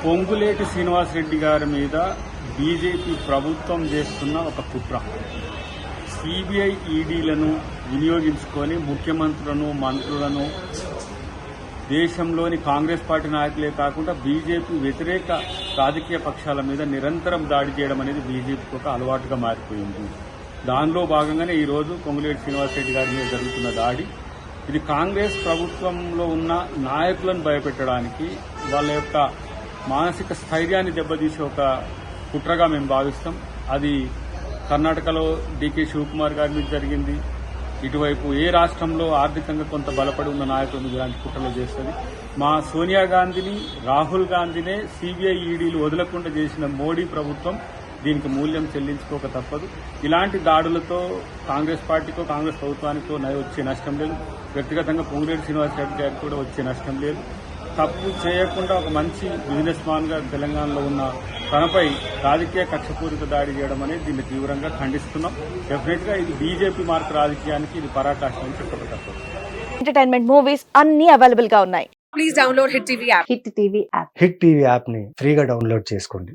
పొంగులేటి శ్రీనివాసరెడ్డి గారి మీద బీజేపీ ప్రభుత్వం చేస్తున్న ఒక కుట్ర. సిబిఐ ఈడీలను వినియోగించుకొని ముఖ్యమంత్రులను, మంత్రులను, దేశంలోని కాంగ్రెస్ పార్టీ నాయకులే కాకుండా బీజేపీ వ్యతిరేక రాజకీయ పక్షాల మీద నిరంతరం దాడి చేయడం అనేది బీజేపీకి ఒక అలవాటుగా మారిపోయింది. దానిలో భాగంగానే ఈరోజు పొంగులేటి శ్రీనివాసరెడ్డి గారి మీద జరుగుతున్న దాడి, ఇది కాంగ్రెస్ ప్రభుత్వంలో ఉన్న నాయకులను భయపెట్టడానికి, వాళ్ళ యొక్క మానసిక స్థైర్యాన్ని దెబ్బతీసే ఒక కుట్రగా మేము భావిస్తాం. అది కర్ణాటకలో డీకే శివకుమార్ గారి మీద జరిగింది. ఇటువైపు ఏ రాష్ట్రంలో ఆర్థికంగా కొంత బలపడి ఉన్న నాయకుల మీద ఇలాంటి కుట్రలు చేస్తుంది. మా సోనియా గాంధీని, రాహుల్ గాంధీనే సిబిఐ ఈడీలు వదలకుండా చేసిన మోడీ ప్రభుత్వం దీనికి మూల్యం చెల్లించుకోక తప్పదు. ఇలాంటి దాడులతో కాంగ్రెస్ పార్టీకో, కాంగ్రెస్ ప్రభుత్వానికో వచ్చే నష్టం లేదు. వ్యక్తిగతంగా పొంగులేటి శ్రీనివాసరెడ్డి గారికి కూడా వచ్చే నష్టం లేదు. తప్పు చేయకుండా ఒక మంచి బిజినెస్ మ్యాన్ గా తెలంగాణలో ఉన్న తనపై రాజకీయ కక్షపూరిత దాడి చేయడం అనేది దీన్ని తీవ్రంగా ఖండిస్తున్నాం. డెఫినెట్ గా ఇది బీజేపీ మార్క్ రాజకీయానికి ఇది పరాకాష్ఠ అని చెప్పక తప్పదు. ఎంటర్టైన్మెంట్ మూవీస్ అన్ని అవైలబుల్ గా ఉన్నాయి. Please download hit TV app. Hit TV app. Hit TV app ని ఫ్రీగా డౌన్లోడ్ చేసుకోండి.